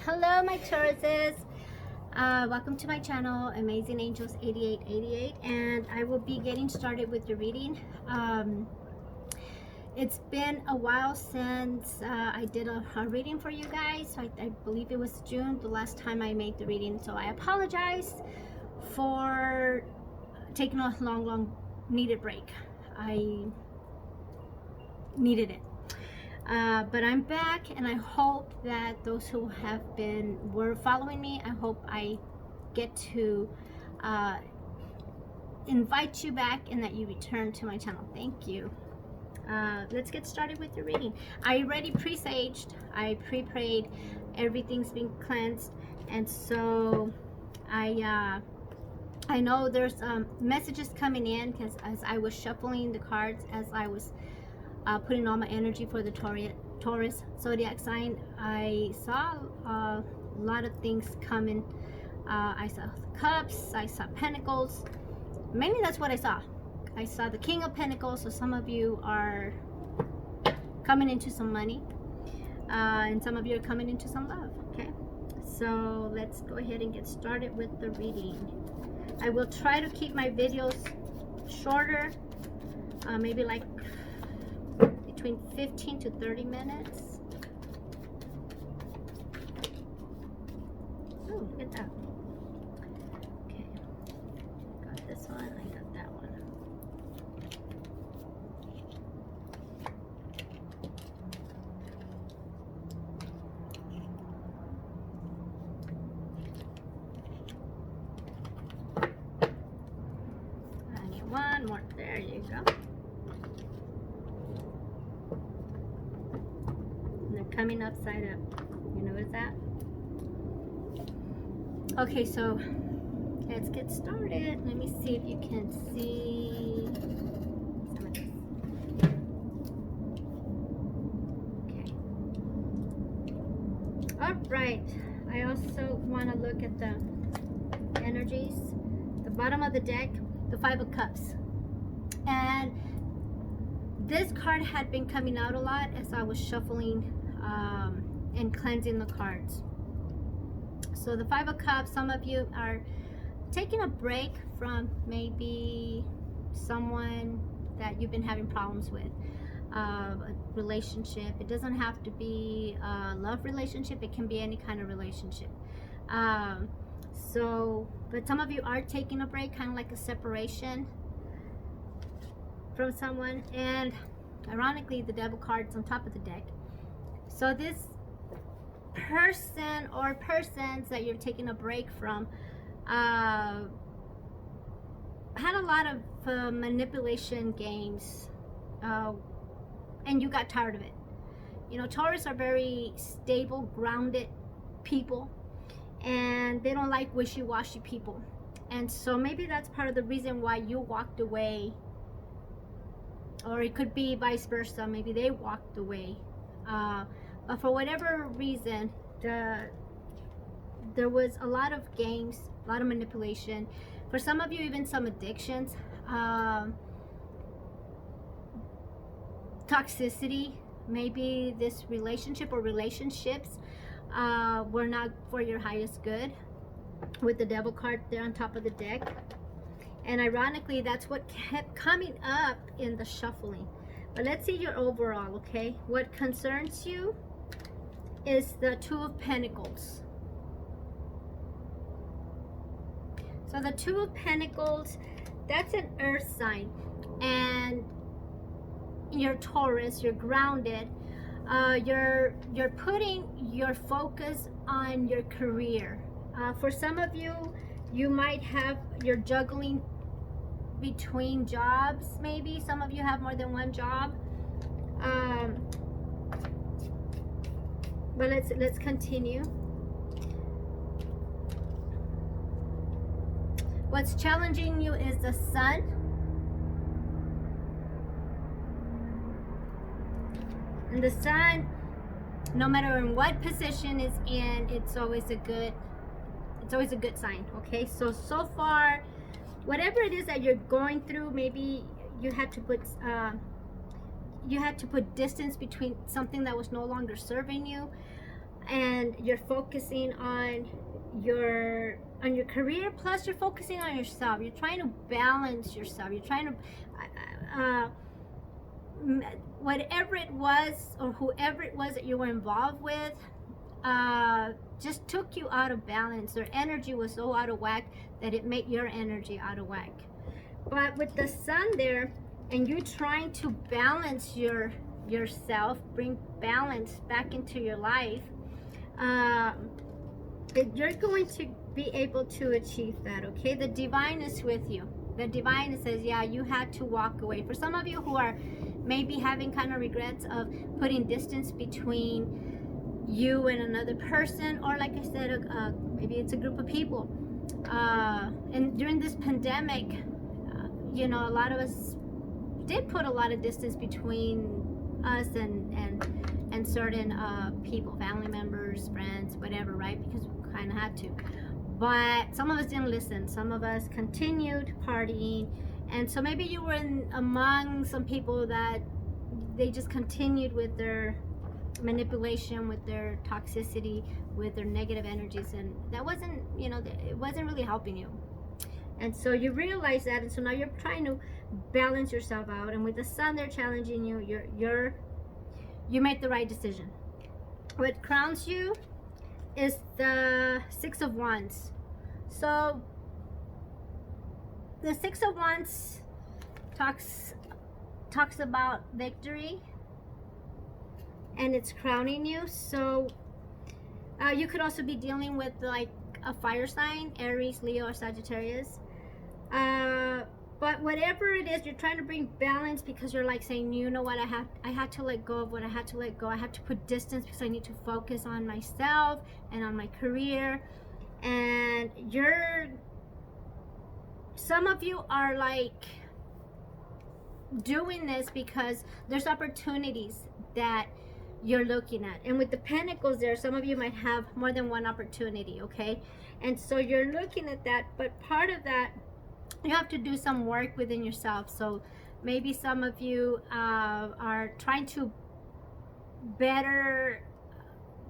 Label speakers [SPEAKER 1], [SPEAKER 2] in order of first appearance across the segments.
[SPEAKER 1] Hello, my Tauruses. Welcome to my channel, Amazing Angels 8888, and I will be getting started with the reading. It's been a while since I did a reading for you guys. I believe it was June the last time I made the reading, so I apologize for taking a long needed break. I needed it. But I'm back, and I hope that those who were following me, I hope I get to invite you back and that you return to my channel. Thank you. Let's get started with the reading. I already presaged, I pre-prayed, everything's been cleansed, and so I know there's messages coming in because as I was shuffling the cards, as I was putting all my energy for the Taurus zodiac sign, I saw a lot of things coming. I saw cups, I saw pentacles. Mainly that's what I saw. I saw the King of Pentacles, so some of you are coming into some money, and some of you are coming into some love. Okay, so let's go ahead and get started with the reading. I will try to keep my videos shorter, maybe like between 15 to 30 minutes. Oh, look at that. Okay, got this one, I got that one. I need one more, there you go. Coming upside up. You notice that? Okay, so let's get started. Let me see if you can see some of this. Okay. Alright. I also want to look at the energies. The bottom of the deck, the Five of Cups. And this card had been coming out a lot as I was shuffling and cleansing the cards. So the Five of Cups, some of you are taking a break from maybe someone that you've been having problems with, a relationship. It doesn't have to be a love relationship, it can be any kind of relationship. But some of you are taking a break, kind of like a separation from someone. And ironically, the Devil card's on top of the deck. So this person or persons that you're taking a break from had a lot of manipulation games, and you got tired of it. You know, Taurus are very stable, grounded people, and they don't like wishy-washy people. And so maybe that's part of the reason why you walked away, or it could be vice versa. Maybe they walked away. But for whatever reason, there was a lot of games, a lot of manipulation. For some of you, even some addictions, toxicity. Maybe this relationship or relationships were not for your highest good, with the Devil card there on top of the deck. And ironically, that's what kept coming up in the shuffling. But let's see your overall, okay? What concerns you is the Two of Pentacles. So the Two of Pentacles, that's an earth sign. And you're Taurus, you're grounded. You're putting your focus on your career. For some of you, you might have, you're juggling between jobs. Maybe some of you have more than one job. But let's continue. What's challenging you is the Sun. And the Sun, no matter in what position it's in, it's always a good sign. Okay, so far, whatever it is that you're going through, maybe you had to put distance between something that was no longer serving you, and and you're focusing on your career, plus you're focusing on yourself. You're trying to balance yourself. You're trying to whatever it was or whoever it was that you were involved with just took you out of balance. Their energy was so out of whack that it made your energy out of whack. But with the sun there, and you trying to balance yourself, bring balance back into your life, you're going to be able to achieve that. Okay, the divine is with you. The divine says, yeah, you had to walk away. For some of you who are maybe having kind of regrets of putting distance between you and another person, or like I said, maybe it's a group of people, and during this pandemic, you know, a lot of us did put a lot of distance between us and certain people, family members, friends, whatever, right? Because we kind of had to. But some of us didn't listen. Some of us continued partying, and so maybe you were among some people that they just continued with their manipulation, with their toxicity, with their negative energies, and that wasn't, you know, it wasn't really helping you. And so you realize that, and so now you're trying to balance yourself out. And with the sun, they're challenging you. You made the right decision. What crowns you is the Six of Wands. So the Six of Wands talks about victory, and it's crowning you. So you could also be dealing with like a fire sign, Aries, Leo, or Sagittarius. But whatever it is, you're trying to bring balance, because you're like saying, you know what, I had to let go of what I had to let go. I have to put distance because I need to focus on myself and on my career. And some of you are like doing this because there's opportunities that you're looking at. And with the Pentacles there, some of you might have more than one opportunity, okay? And so you're looking at that, but part of that, you have to do some work within yourself. So maybe some of you are trying to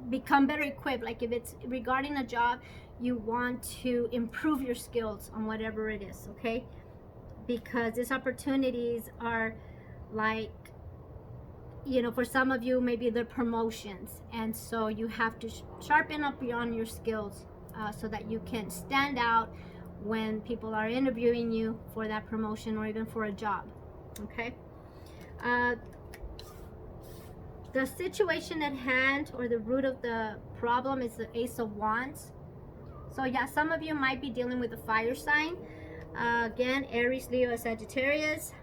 [SPEAKER 1] become better equipped. Like if it's regarding a job, you want to improve your skills on whatever it is, okay? Because these opportunities are like, you know, for some of you, maybe they're promotions. And so you have to sharpen up on your skills so that you can stand out when people are interviewing you for that promotion or even for a job, okay? The situation at hand, or the root of the problem, is the Ace of Wands. So yeah, some of you might be dealing with a fire sign. Again, Aries, Leo, Sagittarius.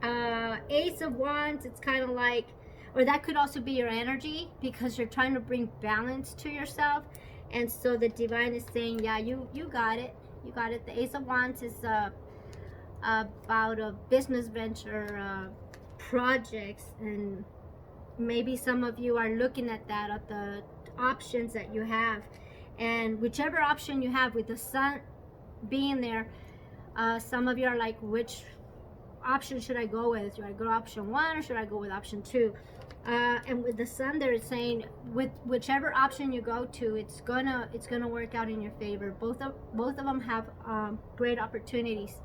[SPEAKER 1] Ace of Wands, it's kind of like, or that could also be your energy, because you're trying to bring balance to yourself. And so the divine is saying, yeah, you got it. You got it. The Ace of Wands is about a business venture, projects, and maybe some of you are looking at that, at the options that you have. And whichever option you have, with the sun being there, some of you are like, which option should I go with? Should I go option 1 or should I go with option 2? And with the sun there, it's saying with whichever option you go to, it's gonna work out in your favor. Both of them have great opportunities.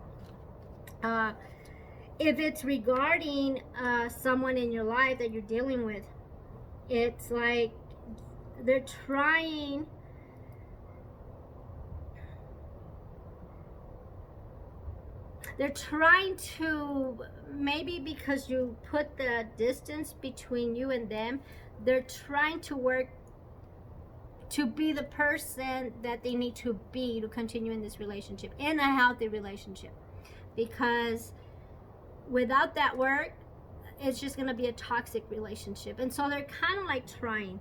[SPEAKER 1] If it's regarding someone in your life that you're dealing with, it's like they're trying to, maybe because you put the distance between you and them, they're trying to work to be the person that they need to be to continue in this relationship, in a healthy relationship. Because without that work, it's just going to be a toxic relationship. And so they're kind of like trying.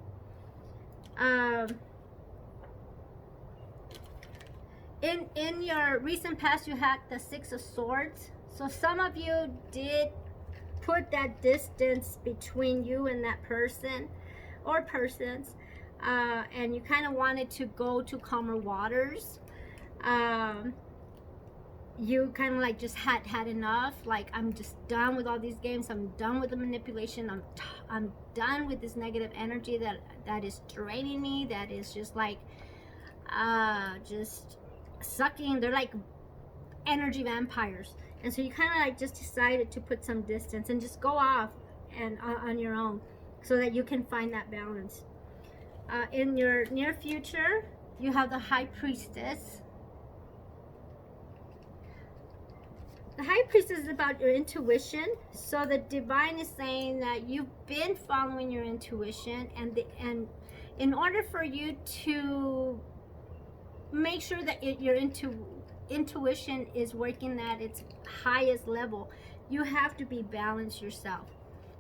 [SPEAKER 1] In your recent past, you had the Six of Swords. So some of you did put that distance between you and that person or persons, and you kind of wanted to go to calmer waters. you kind of like just had enough. Like, I'm just done with all these games. I'm done with the manipulation. I'm done with this negative energy that is draining me, that is just like just sucking. They're like energy vampires. And so you kind of like just decided to put some distance and just go off and on your own, so that you can find that balance. In your near future, you have the High Priestess. The High Priestess is about your intuition. So the divine is saying that you've been following your intuition, and in order for you to make sure that your intuition is working at its highest level, you have to be balanced yourself.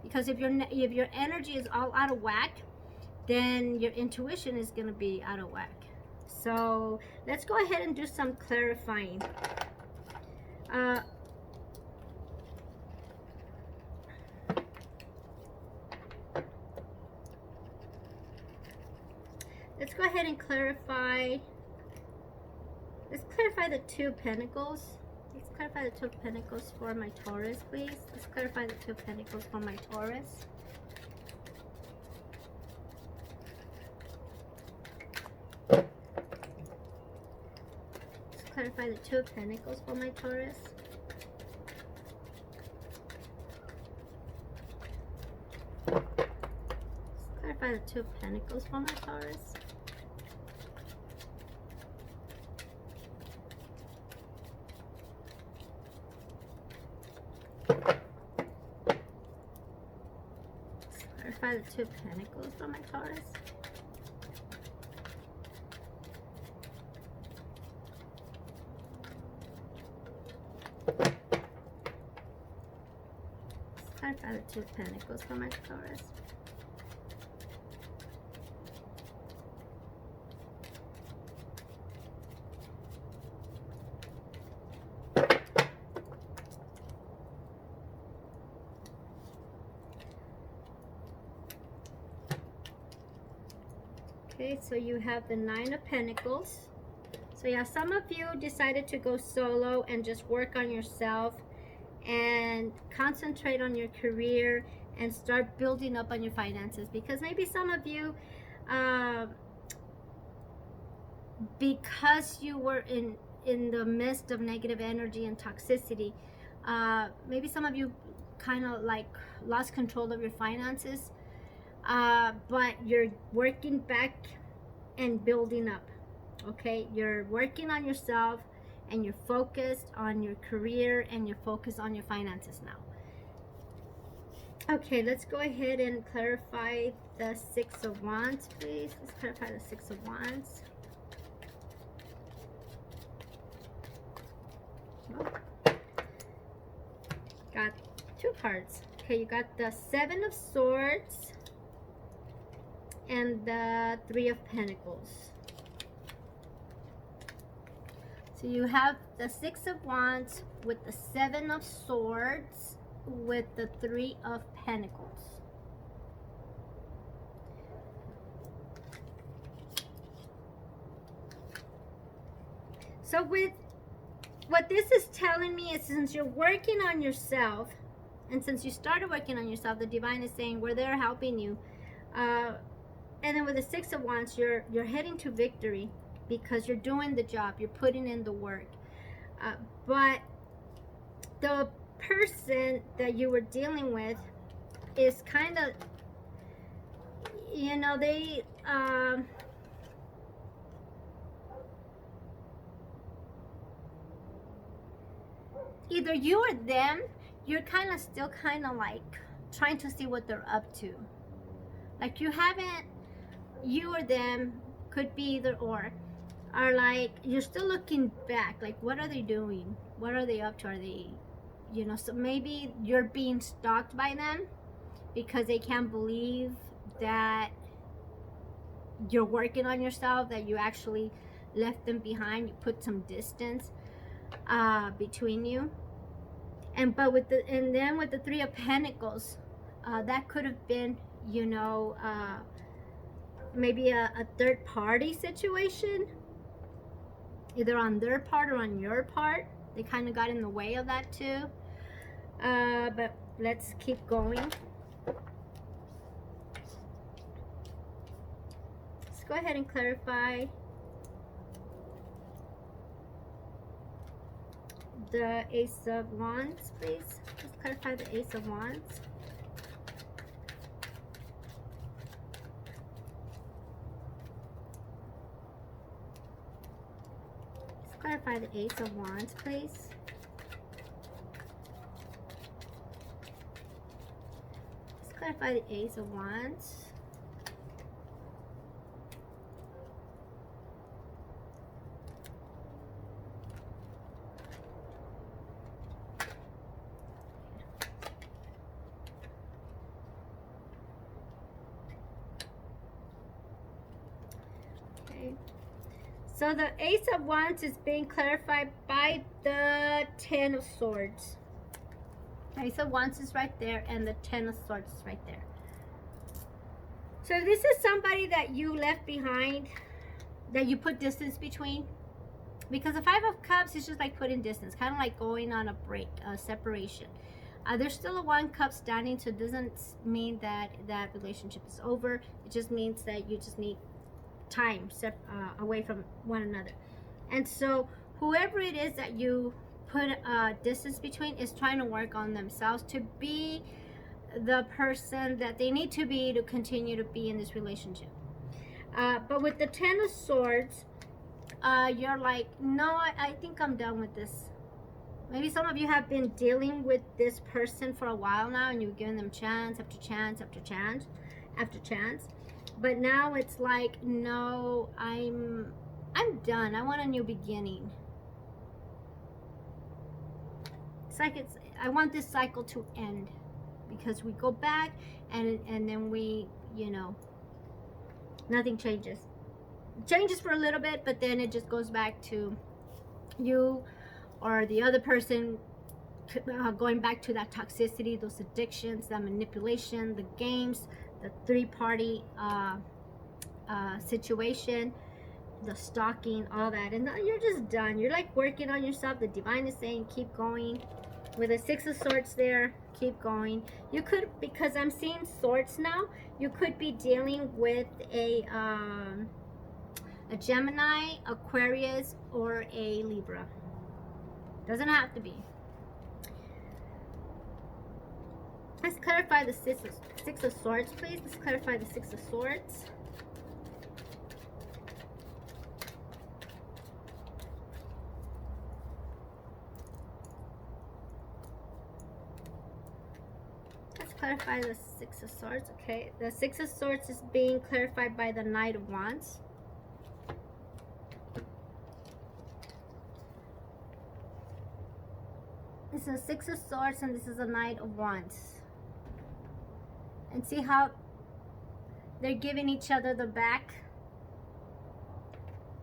[SPEAKER 1] Because if your energy is all out of whack, then your intuition is going to be out of whack. So let's go ahead and do some clarifying. Let's go ahead and clarify. Let's clarify the Two of Pentacles. Let's clarify the Two of Pentacles for my Taurus, please. Let's clarify the Two of Pentacles for my Taurus. Let's clarify the Two of Pentacles for my Taurus. Let's clarify the Two of Pentacles for my Taurus. Clarify the Two of Pentacles for my Taurus. Clarify the Two of Pentacles for my Taurus. Okay, so you have the Nine of Pentacles. So yeah, some of you decided to go solo and just work on yourself and concentrate on your career and start building up on your finances. Because maybe some of you, because you were in the midst of negative energy and toxicity, maybe some of you kind of like lost control of your finances. But you're working back and building up. Okay, you're working on yourself and you're focused on your career and you're focused on your finances now. Okay, let's go ahead and clarify the Six of Wands, please. Let's clarify the Six of Wands. Oh. Got two cards. Okay, you got the Seven of Swords and the Three of Pentacles. So you have the Six of Wands with the Seven of Swords with the Three of Pentacles. So with what this is telling me is, since you're working on yourself, and since you started working on yourself, the divine is saying we're there helping you. And then with the Six of Wands, you're heading to victory because you're doing the job, you're putting in the work. But the person that you were dealing with is kind of, you know, they either you or them, you're kind of still kind of like trying to see what they're up to. Like you haven't, you or them, could be either or, are like, you're still looking back, like what are they doing, what are they up to, are they, you know, so maybe you're being stalked by them because they can't believe that you're working on yourself, that you actually left them behind, you put some distance between you. And but with the, and then with the Three of Pentacles, that could have been, you know, maybe a third party situation, either on their part or on your part. They kind of got in the way of that too. But let's keep going. Let's go ahead and clarify the Ace of Wands, please. Let's clarify the Ace of Wands. Let's clarify the Ace of Wands, please. Let's clarify the Ace of Wands. So the Ace of Wands is being clarified by the Ten of Swords. Ace of Wands is right there, and the Ten of Swords is right there. So if this is somebody that you left behind, that you put distance between, because the Five of Cups is just like putting distance, kind of like going on a break, a separation. There's still a One Cup standing, so it doesn't mean that that relationship is over. It just means that you just need time away from one another. And so whoever it is that you put distance between is trying to work on themselves to be the person that they need to be to continue to be in this relationship. But with the Ten of Swords, you're like, no, I think I'm done with this. Maybe some of you have been dealing with this person for a while now, and you've given them chance after chance after chance after chance. But now it's like, no, I'm done. I want a new beginning. It's like I want this cycle to end, because we go back and then we, you know, nothing changes. It changes for a little bit, but then it just goes back to you or the other person going back to that toxicity, those addictions, that manipulation, the games, the three-party situation, the stalking, all that, and you're just done. You're like working on yourself. The divine is saying keep going. With a Six of Swords there, keep going. You could, because I'm seeing swords now, you could be dealing with a Gemini, Aquarius, or a Libra. Doesn't have to be. Let's clarify the Six of Swords, please. Let's clarify the Six of Swords. Let's clarify the Six of Swords. Okay, the Six of Swords is being clarified by the Knight of Wands. This is a Six of Swords, and this is a Knight of Wands. And see how they're giving each other the back.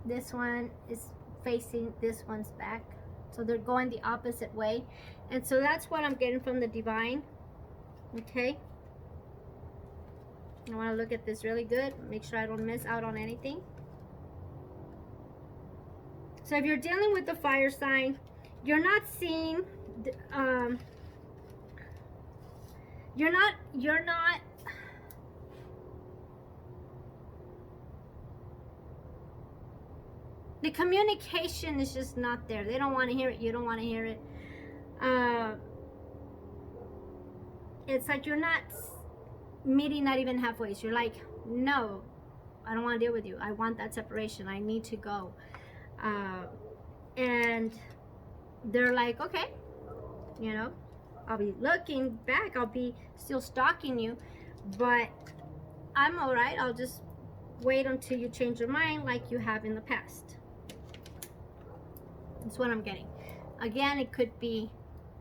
[SPEAKER 1] This one is facing this one's back, so they're going the opposite way. And so that's what I'm getting from the divine. Okay, I want to look at this really good, make sure I don't miss out on anything. So if you're dealing with the fire sign, you're not seeing you're not the communication is just not there. They don't want to hear it, you don't want to hear it. It's like you're not meeting, not even halfway. So you're like, no, I don't want to deal with you. I want that separation. I need to go. And they're like, okay, you know, I'll be looking back. I'll be still stalking you, but I'm all right. I'll just wait until you change your mind like you have in the past. That's what I'm getting. Again, it could be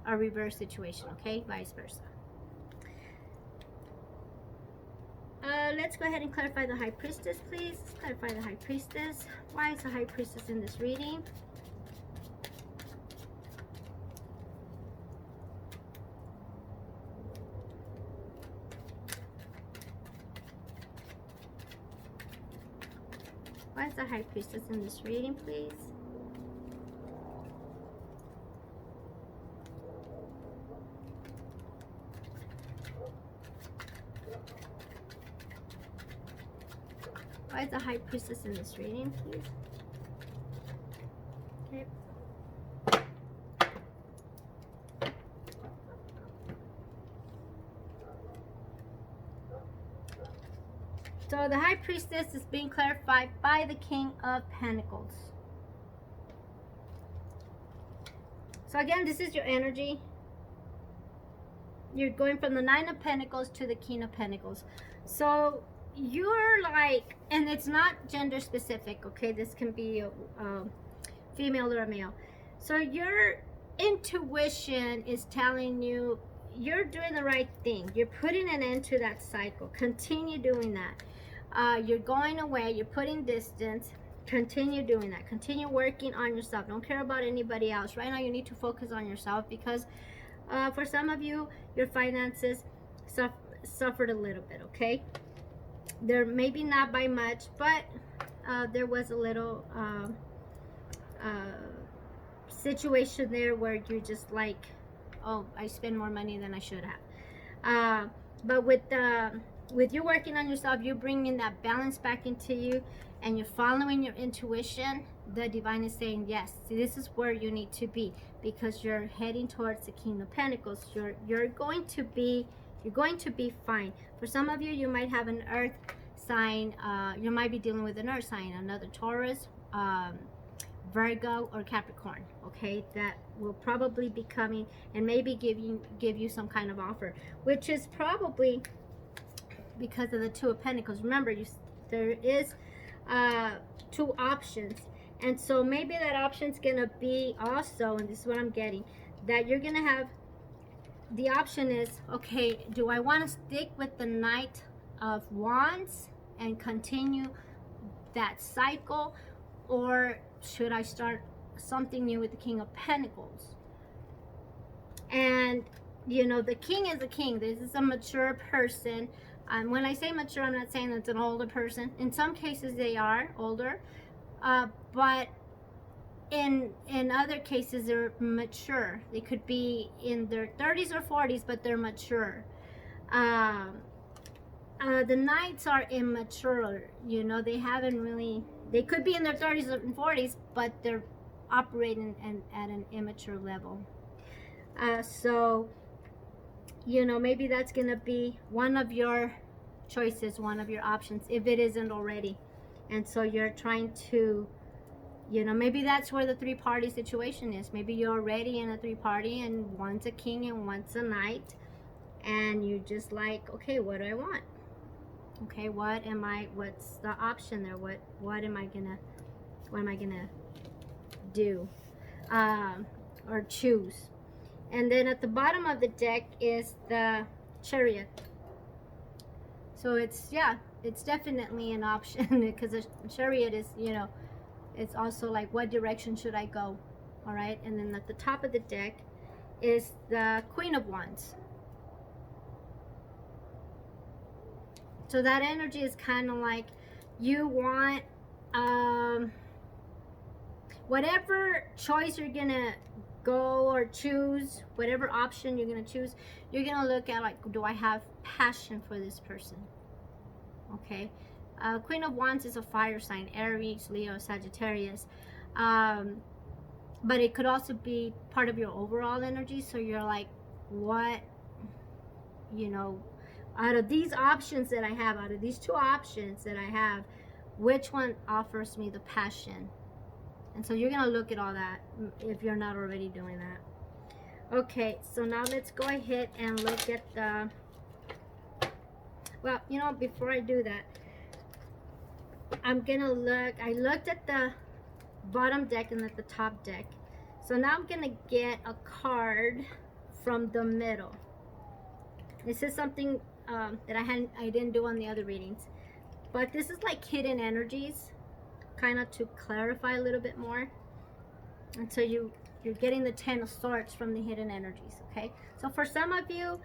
[SPEAKER 1] a reverse situation, okay? Vice versa. Let's go ahead and clarify the High Priestess, please. Let's clarify the High Priestess. Why is the High Priestess in this reading? Why is the High Priestess in this reading, please? Priestess in this reading, please. Okay. So the High Priestess is being clarified by the King of Pentacles. So again, this is your energy. You're going from the Nine of Pentacles to the King of Pentacles. So you're like, and it's not gender specific, okay? This can be a female or a male. So your intuition is telling you you're doing the right thing. You're putting an end to that cycle. Continue doing that. You're going away. You're putting distance. Continue doing that. Continue working on yourself. Don't care about anybody else. Right now you need to focus on yourself, because for some of you, your finances suffered a little bit, okay? There maybe not by much, but there was a little situation there where you're just like, oh, I spend more money than I should have. But with you working on yourself, you're bringing that balance back into you, and you're following your intuition. The divine is saying, yes, see, this is where you need to be, because you're heading towards the King of Pentacles. You're going to be fine. For some of you, you might have an earth sign. You might be dealing with an earth sign, another Taurus, Virgo, or Capricorn, okay? That will probably be coming and maybe give you some kind of offer, which is probably because of the Two of Pentacles. Remember, there is two options, and so maybe that option's gonna be also, and this is what I'm getting, that you're gonna have the option is, okay, do I want to stick with the Knight of Wands and continue that cycle, or should I start something new with the King of Pentacles? And you know, the king is a king. This is a mature person. When I say mature, I'm not saying it's an older person. In some cases they are older, but in other cases they're mature. They could be in their 30s or 40s, but they're mature. The knights are immature, you know. They haven't really, they could be in their 30s and 40s, but they're operating at an immature level. So you know, maybe that's gonna be one of your choices, one of your options, if it isn't already. And so you're trying to, you know, maybe that's where the three-party situation is. Maybe you're already in a three-party and one's a king and one's a knight, and you just like, okay, what do I want? Okay, what's the option there? What am I gonna do or choose? And then at the bottom of the deck is the Chariot. So it's, yeah, it's definitely an option because the Chariot is, you know, it's also like, what direction should I go? All right. And then at the top of the deck is the Queen of Wands. So that energy is kind of like, you want whatever choice you're gonna go or choose, whatever option you're gonna choose, you're gonna look at like, do I have passion for this person? Okay. Queen of Wands is a fire sign, Aries, Leo, Sagittarius, but it could also be part of your overall energy. So you're like, what, you know, out of these options that I have, out of these two options that I have, which one offers me the passion? And so you're gonna look at all that if you're not already doing that. Okay, so now let's go ahead and look at the, well, you know, before I do that, I'm gonna look, I looked at the bottom deck and at the top deck. So now I'm gonna get a card from the middle. This is something that I didn't do on the other readings, but this is like hidden energies, kind of to clarify a little bit more. And so you're getting the 10 of Swords from the hidden energies. Okay, so for some of you,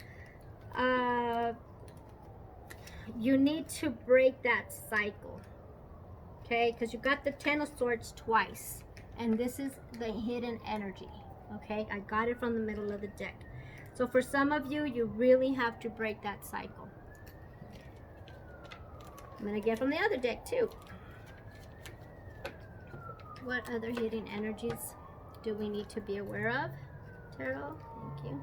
[SPEAKER 1] you need to break that cycle. Okay, because you got the 10 of Swords twice, and this is the hidden energy. Okay, I got it from the middle of the deck. So for some of you, you really have to break that cycle. I'm gonna get from the other deck too. What other hidden energies do we need to be aware of, Tarot? Thank you.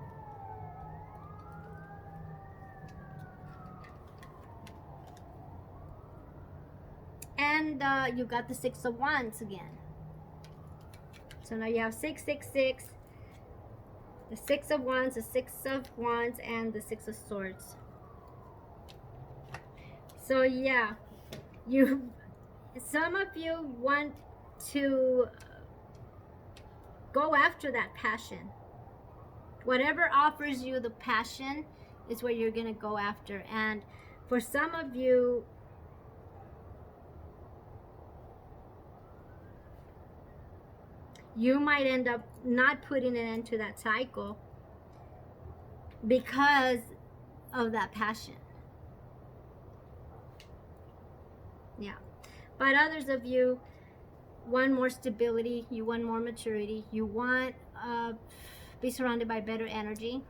[SPEAKER 1] And you got the Six of Wands again. So now you have 666, the Six of Wands, the Six of Wands, and the Six of Swords. So yeah, some of you want to go after that passion. Whatever offers you the passion is what you're going to go after. And for some of you, you might end up not putting an end to that cycle because of that passion. Yeah. But others of you want more stability, you want more maturity, you want be surrounded by better energy.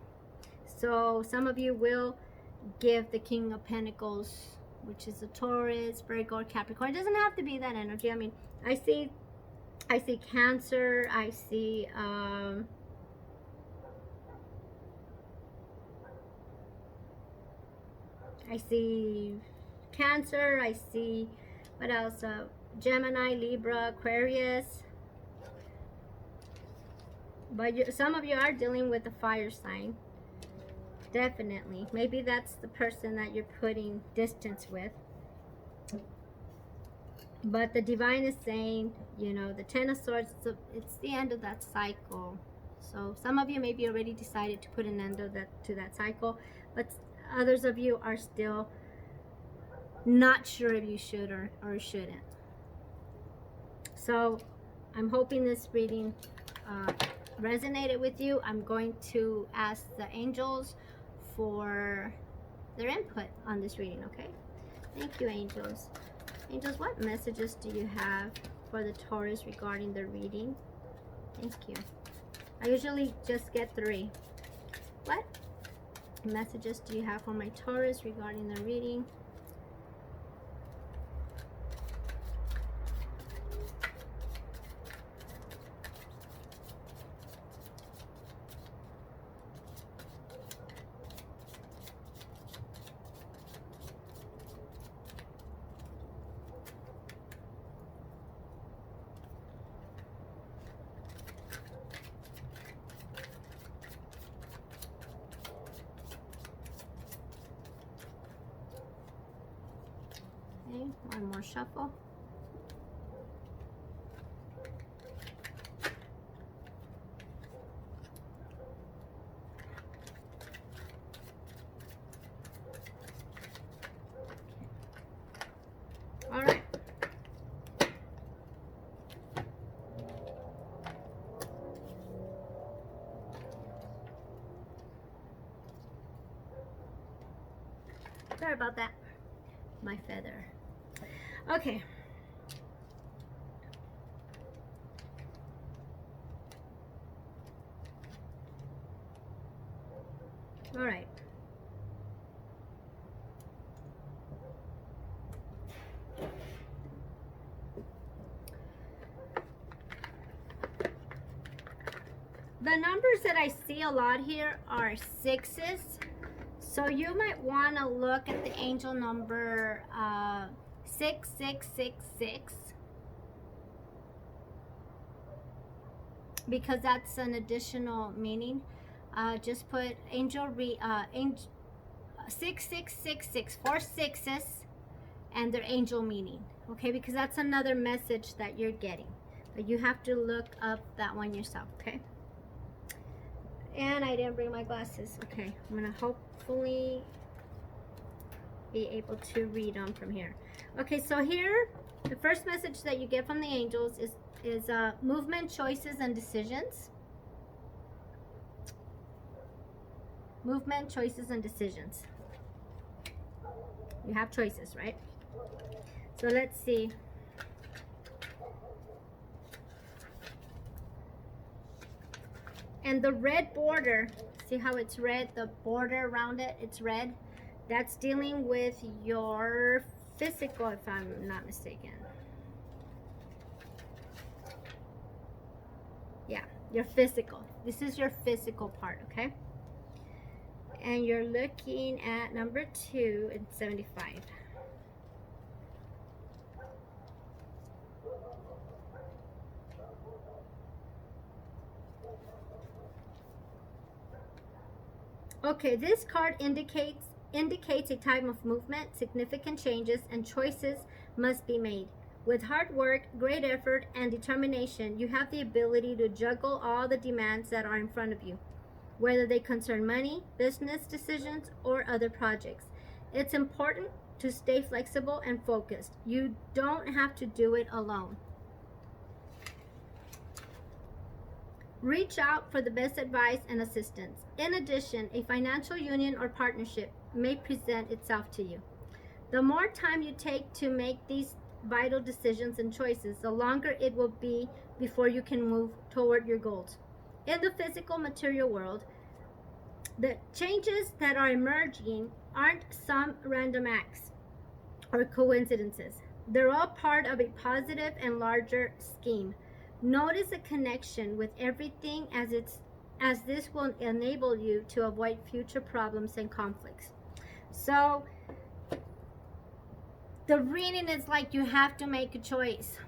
[SPEAKER 1] So some of you will give the King of Pentacles, which is a Taurus, Virgo, or Capricorn. It doesn't have to be that energy. I mean, I see Cancer, I see Cancer, I see, what else? Gemini, Libra, Aquarius. But some of you are dealing with a fire sign. Definitely. Maybe that's the person that you're putting distance with. But the divine is saying, you know, the Ten of Swords, it's the end of that cycle. So some of you maybe already decided to put an end to that cycle, but others of you are still not sure if you should or shouldn't. So I'm hoping this reading resonated with you. I'm going to ask the angels for their input on this reading, okay? Thank you, angels. Angels, what messages do you have for the Taurus regarding the reading? Thank you. I usually just get 3. What messages do you have for my Taurus regarding the reading? Okay, one more shuffle. All right. Sorry about that. My feather. Okay. All right. The numbers that I see a lot here are 6s. So you might want to look at the angel number 6666, because that's an additional meaning. Just put angel 6666, 4 6s, and their angel meaning, okay? Because that's another message that you're getting. But you have to look up that one yourself, okay? And I didn't bring my glasses. Okay, I'm gonna hopefully be able to read them from here. Okay, so here, the first message that you get from the angels is movement, choices, and decisions. Movement, choices, and decisions. You have choices, right? So let's see. And the red border, see how it's red? The border around it, it's red. That's dealing with your physical, if I'm not mistaken. Yeah, your physical. This is your physical part, okay? And you're looking at number 2 and 75. Okay, this card indicates a time of movement, significant changes, and choices must be made. With hard work, great effort, and determination, you have the ability to juggle all the demands that are in front of you, whether they concern money, business decisions, or other projects. It's important to stay flexible and focused. You don't have to do it alone. Reach out for the best advice and assistance. In addition, a financial union or partnership may present itself to you. The more time you take to make these vital decisions and choices, the longer it will be before you can move toward your goals. In the physical material world, the changes that are emerging aren't some random acts or coincidences. They're all part of a positive and larger scheme. Notice a connection with everything as this will enable you to avoid future problems and conflicts. So the reading is like you have to make a choice.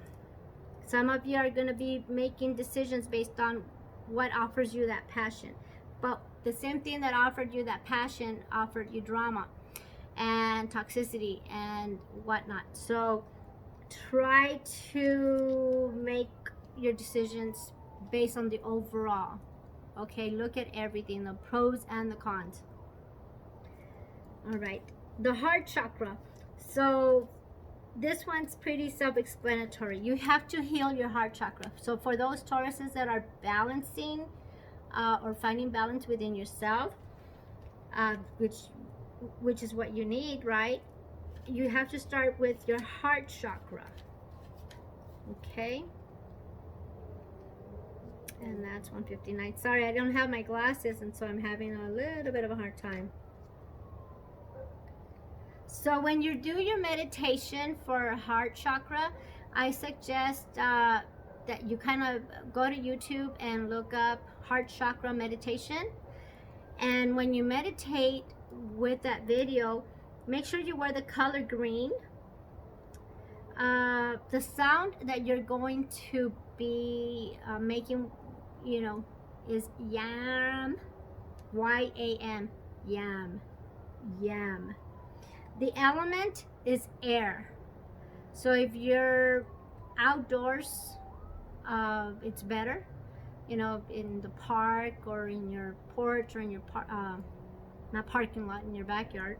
[SPEAKER 1] Some of you are going to be making decisions based on what offers you that passion. But the same thing that offered you that passion offered you drama and toxicity and whatnot. So try to make your decisions based on the overall. Okay, look at everything, the pros and the cons. All right, the heart chakra. So this one's pretty self-explanatory. You have to heal your heart chakra. So for those Tauruses that are balancing or finding balance within yourself, which is what you need, right? You have to start with your heart chakra. Okay, and that's 159. Sorry, I don't have my glasses, and so I'm having a little bit of a hard time. So when you do your meditation for heart chakra, I suggest that you kind of go to YouTube and look up heart chakra meditation. And when you meditate with that video, make sure you wear the color green. The sound that you're going to be making, is yam, Y-A-M, yam, yam. The element is air. So if you're outdoors, it's better, in the park or in your porch or in your not parking lot, in your backyard.